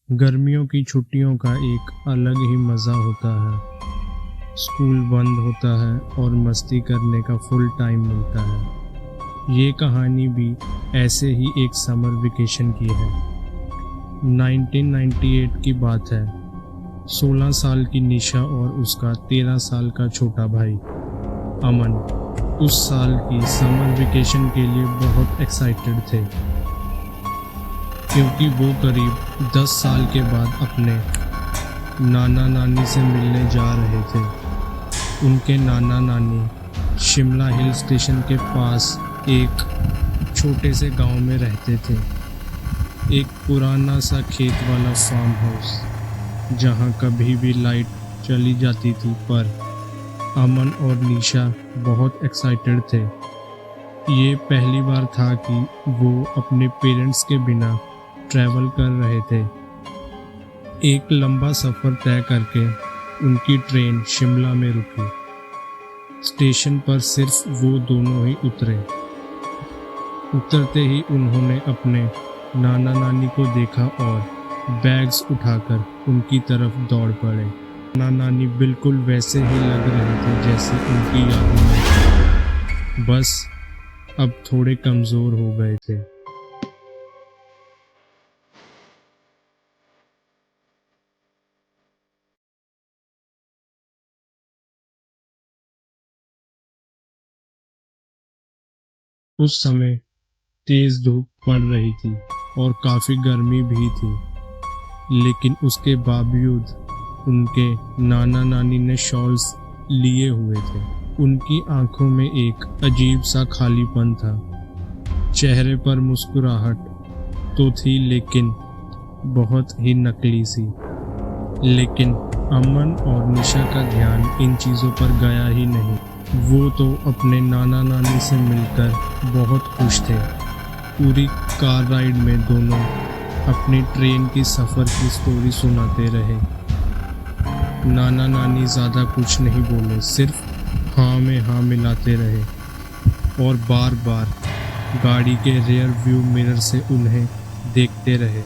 गर्मियों की छुट्टियों का एक अलग ही मज़ा होता है। स्कूल बंद होता है और मस्ती करने का फुल टाइम मिलता है। ये कहानी भी ऐसे ही एक समर वेकेशन की है। 1998 की बात है। 16 साल की निशा और उसका 13 साल का छोटा भाई अमन उस साल की समर वेकेशन के लिए बहुत एक्साइटेड थे, क्योंकि वो करीब 10 साल के बाद अपने नाना नानी से मिलने जा रहे थे। उनके नाना नानी शिमला हिल स्टेशन के पास एक छोटे से गांव में रहते थे। एक पुराना सा खेत वाला फार्म हाउस जहां कभी भी लाइट चली जाती थी, पर अमन और निशा बहुत एक्साइटेड थे। ये पहली बार था कि वो अपने पेरेंट्स के बिना ट्रैवल कर रहे थे। एक लंबा सफ़र तय करके उनकी ट्रेन शिमला में रुकी। स्टेशन पर सिर्फ वो दोनों ही उतरे। उतरते ही उन्होंने अपने नाना नानी को देखा और बैग्स उठाकर उनकी तरफ दौड़ पड़े। नाना नानी बिल्कुल वैसे ही लग रहे थे जैसे उनकी यादों में थे, बस अब थोड़े कमज़ोर हो गए थे। उस समय तेज धूप पड़ रही थी और काफ़ी गर्मी भी थी, लेकिन उसके बावजूद उनके नाना नानी ने शॉल्स लिए हुए थे। उनकी आंखों में एक अजीब सा खालीपन था। चेहरे पर मुस्कुराहट तो थी, लेकिन बहुत ही नकली सी। लेकिन अमन और निशा का ध्यान इन चीज़ों पर गया ही नहीं। वो तो अपने नाना नानी से मिलकर बहुत खुश थे। पूरी कार राइड में दोनों अपनी ट्रेन की सफ़र की स्टोरी सुनाते रहे। नाना नानी ज़्यादा कुछ नहीं बोले, सिर्फ हाँ में हाँ मिलाते रहे और बार बार गाड़ी के रियर व्यू मिरर से उन्हें देखते रहे।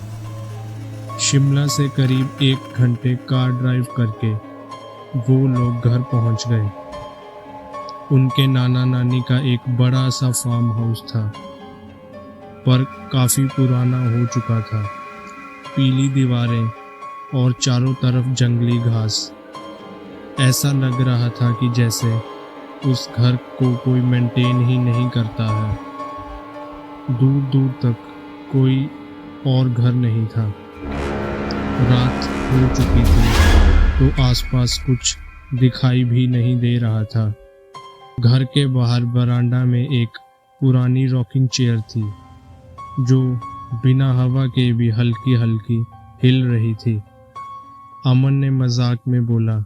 शिमला से करीब 1 घंटे कार ड्राइव करके वो लोग घर पहुंच गए। उनके नाना नानी का एक बड़ा सा फार्म हाउस था, पर काफ़ी पुराना हो चुका था। पीली दीवारें और चारों तरफ जंगली घास। ऐसा लग रहा था कि जैसे उस घर को कोई मेंटेन ही नहीं करता है। दूर दूर तक कोई और घर नहीं था। रात हो चुकी थी तो आसपास कुछ दिखाई भी नहीं दे रहा था। घर के बाहर बरामदा में एक पुरानी रॉकिंग चेयर थी, जो बिना हवा के भी हल्की हल्की हिल रही थी। अमन ने मजाक में बोला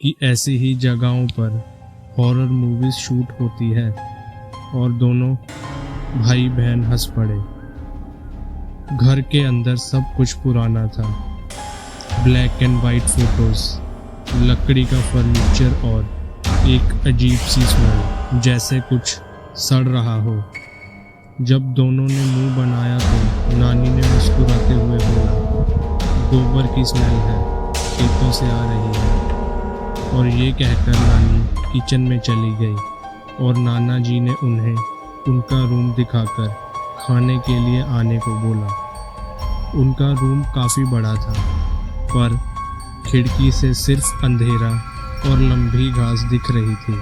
कि ऐसी ही जगहों पर हॉरर मूवीज शूट होती है, और दोनों भाई बहन हंस पड़े। घर के अंदर सब कुछ पुराना था। ब्लैक एंड वाइट फोटोज, लकड़ी का फर्नीचर और एक अजीब सी स्मेल, जैसे कुछ सड़ रहा हो। जब दोनों ने मुंह बनाया तो नानी ने मुस्कुराते हुए बोला, गोबर की स्मेल है, खेतों से आ रही है। और ये कहकर नानी किचन में चली गई और नाना जी ने उन्हें उनका रूम दिखाकर खाने के लिए आने को बोला। उनका रूम काफ़ी बड़ा था, पर खिड़की से सिर्फ अंधेरा और लंबी घास दिख रही थी।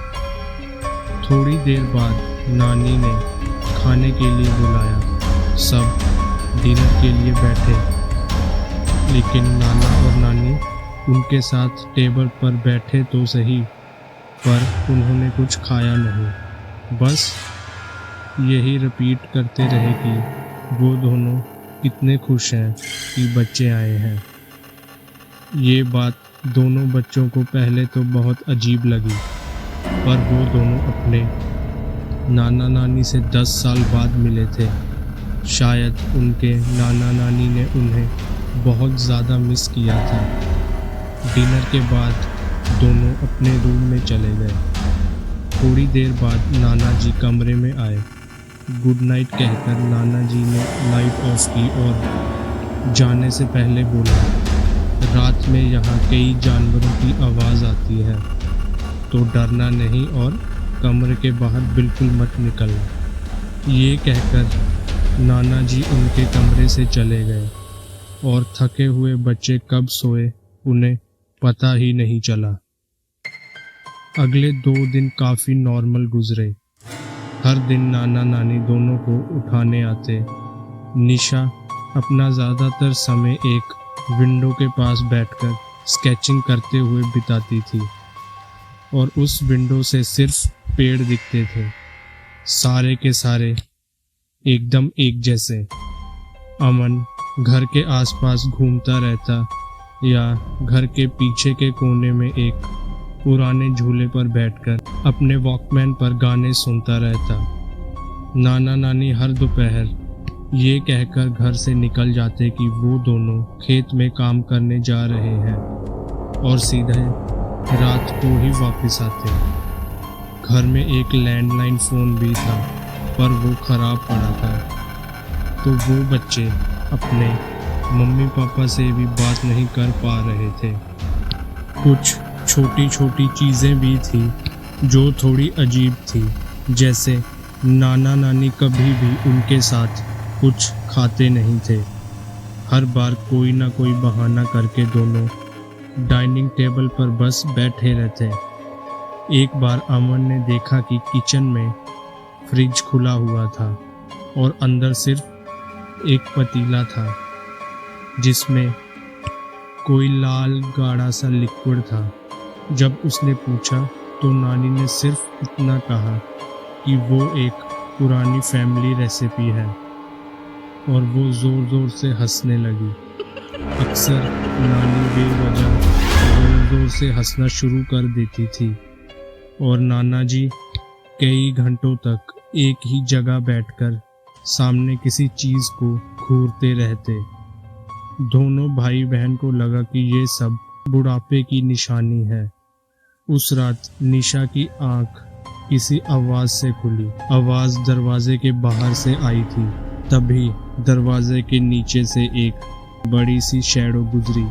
थोड़ी देर बाद नानी ने खाने के लिए बुलाया। सब डिनर के लिए बैठे, लेकिन नाना और नानी उनके साथ टेबल पर बैठे तो सही, पर उन्होंने कुछ खाया नहीं। बस यही रिपीट करते रहे कि वो दोनों कितने खुश हैं कि बच्चे आए हैं। ये बात दोनों बच्चों को पहले तो बहुत अजीब लगी, पर वो दोनों अपने नाना नानी से 10 साल बाद मिले थे। शायद उनके नाना नानी ने उन्हें बहुत ज़्यादा मिस किया था। डिनर के बाद दोनों अपने रूम में चले गए। थोड़ी देर बाद नाना जी कमरे में आए। गुड नाइट कहकर नाना जी ने लाइट ऑफ की और जाने से पहले बोला, रात में यहाँ कई जानवरों की आवाज़ आती है, तो डरना नहीं और कमरे के बाहर बिल्कुल मत निकलना। ये कहकर नाना जी उनके कमरे से चले गए और थके हुए बच्चे कब सोए उन्हें पता ही नहीं चला। अगले 2 दिन काफ़ी नॉर्मल गुजरे। हर दिन नाना नानी दोनों को उठाने आते। निशा अपना ज़्यादातर समय एक विंडो के पास बैठकर स्केचिंग करते हुए बिताती थी और उस विंडो से सिर्फ पेड़ दिखते थे, सारे के सारे एकदम एक जैसे। अमन घर के आसपास घूमता रहता या घर के पीछे के कोने में एक पुराने झूले पर बैठकर अपने वॉकमैन पर गाने सुनता रहता। नाना नानी हर दोपहर ये कहकर घर से निकल जाते कि वो दोनों खेत में काम करने जा रहे हैं और सीधे रात को ही वापस आते। घर में एक लैंडलाइन फ़ोन भी था, पर वो खराब पड़ा था, तो वो बच्चे अपने मम्मी पापा से भी बात नहीं कर पा रहे थे। कुछ छोटी छोटी चीज़ें भी थी जो थोड़ी अजीब थी, जैसे नाना नानी कभी भी उनके साथ कुछ खाते नहीं थे। हर बार कोई ना कोई बहाना करके दोनों डाइनिंग टेबल पर बस बैठे रहते। एक बार अमन ने देखा कि किचन में फ्रिज खुला हुआ था और अंदर सिर्फ एक पतीला था जिसमें कोई लाल गाढ़ा सा लिक्विड था। जब उसने पूछा तो नानी ने सिर्फ इतना कहा कि वो एक पुरानी फैमिली रेसिपी है और वो ज़ोर ज़ोर से हंसने लगी। अक्सर नानी बेवजह ज़ोर ज़ोर से हंसना शुरू कर देती थी और नाना जी कई घंटों तक एक ही जगह बैठकर सामने किसी चीज़ को घूरते रहते। दोनों भाई बहन को लगा कि ये सब बुढ़ापे की निशानी है। उस रात निशा की आंख किसी आवाज से खुली। आवाज दरवाजे के बाहर से आई थी। तभी दरवाजे के नीचे से एक बड़ी सी शैडो गुजरी,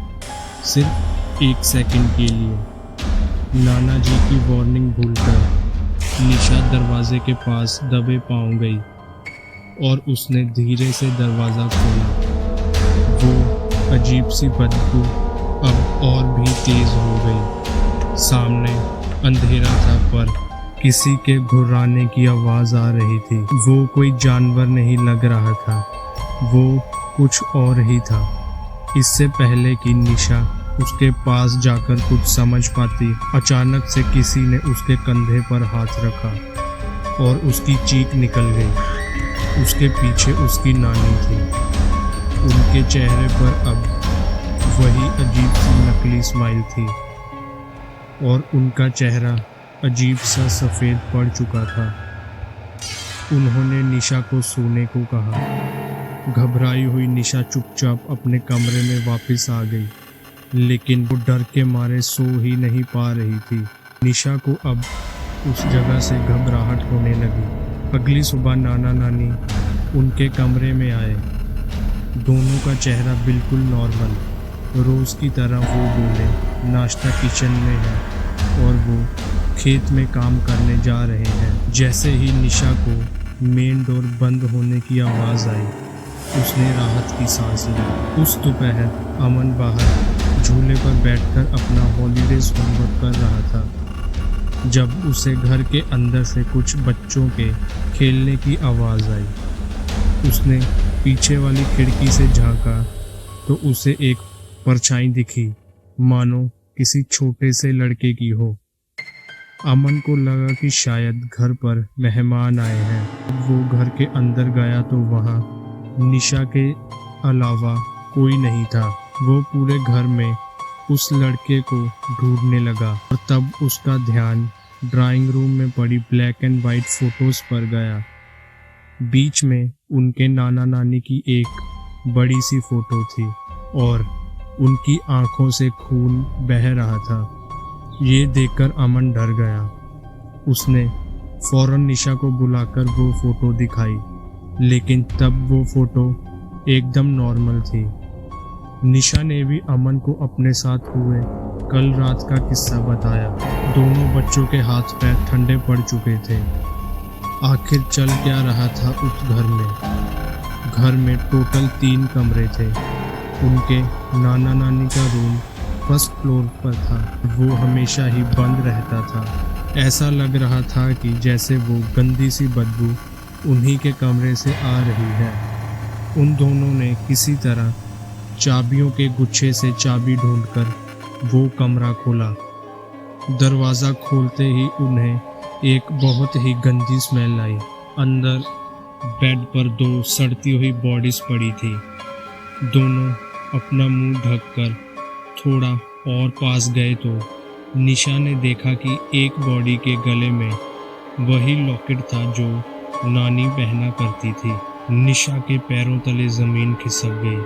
सिर्फ 1 सेकंड के लिए। नाना जी की वार्निंग भूलकर निशा दरवाजे के पास दबे पांव गई और उसने धीरे से दरवाज़ा खोला। वो अजीब सी बदबू अब और भी तेज हो गई। सामने अंधेरा था, पर किसी के घुर्राने की आवाज़ आ रही थी। वो कोई जानवर नहीं लग रहा था, वो कुछ और ही था। इससे पहले कि निशा उसके पास जाकर कुछ समझ पाती, अचानक से किसी ने उसके कंधे पर हाथ रखा और उसकी चीख निकल गई। उसके पीछे उसकी नानी थी। उनके चेहरे पर अब वही अजीब सी नकली स्माइल थी और उनका चेहरा अजीब सा सफ़ेद पड़ चुका था। उन्होंने निशा को सोने को कहा। घबराई हुई निशा चुपचाप अपने कमरे में वापस आ गई, लेकिन वो डर के मारे सो ही नहीं पा रही थी। निशा को अब उस जगह से घबराहट होने लगी। अगली सुबह नाना नानी उनके कमरे में आए। दोनों का चेहरा बिल्कुल नॉर्मल। रोज़ की तरह वो बोले, नाश्ता किचन में है और वो खेत में काम करने जा रहे हैं। जैसे ही निशा को मेन डोर बंद होने की आवाज़ आई, उसने राहत की सांस ली। उस दोपहर अमन बाहर झूले पर बैठकर अपना हॉलीडेज होमवर्क कर रहा था, जब उसे घर के अंदर से कुछ बच्चों के खेलने की आवाज़ आई। उसने पीछे वाली खिड़की से झांका तो उसे एक परछाई दिखी, मानो किसी छोटे से लड़के की हो। अमन को लगा कि शायद घर पर मेहमान आए हैं। वो घर के अंदर गया तो वहाँ निशा के अलावा कोई नहीं था। वो पूरे घर में उस लड़के को ढूंढने लगा और तब उसका ध्यान ड्राइंग रूम में पड़ी ब्लैक एंड वाइट फोटोज पर गया। बीच में उनके नाना नानी की एक बड़ी सी फोटो थी और उनकी आंखों से खून बह रहा था। ये देखकर अमन डर गया। उसने फौरन निशा को बुलाकर वो फोटो दिखाई, लेकिन तब वो फोटो एकदम नॉर्मल थी। निशा ने भी अमन को अपने साथ हुए कल रात का किस्सा बताया। दोनों बच्चों के हाथ पैर ठंडे पड़ चुके थे। आखिर चल क्या रहा था उस घर में? घर में टोटल 3 कमरे थे। उनके नाना नानी का रूम फर्स्ट फ्लोर पर था। वो हमेशा ही बंद रहता था। ऐसा लग रहा था कि जैसे वो गंदी सी बदबू उन्हीं के कमरे से आ रही है। उन दोनों ने किसी तरह चाबियों के गुच्छे से चाबी ढूंढकर वो कमरा खोला। दरवाज़ा खोलते ही उन्हें एक बहुत ही गंदी स्मेल आई। अंदर बेड पर 2 सड़ती हुई बॉडीज पड़ी थी। दोनों अपना मुंह ढककर थोड़ा और पास गए तो निशा ने देखा कि एक बॉडी के गले में वही लॉकेट था जो नानी पहना करती थी। निशा के पैरों तले ज़मीन खिसक गई।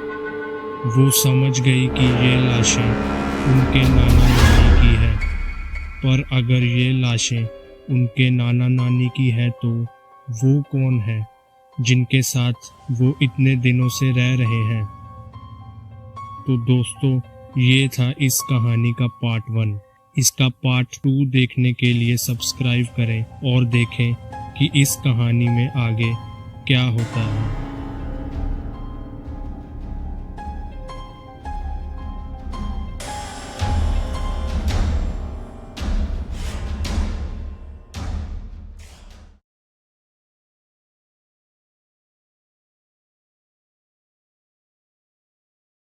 वो समझ गई कि ये लाशें उनके नाना नानी की है। पर अगर ये लाशें उनके नाना नानी की है तो वो कौन है जिनके साथ वो इतने दिनों से रह रहे हैं? तो दोस्तों, ये था इस कहानी का पार्ट 1। इसका पार्ट 2 देखने के लिए सब्सक्राइब करें और देखें कि इस कहानी में आगे क्या होता है।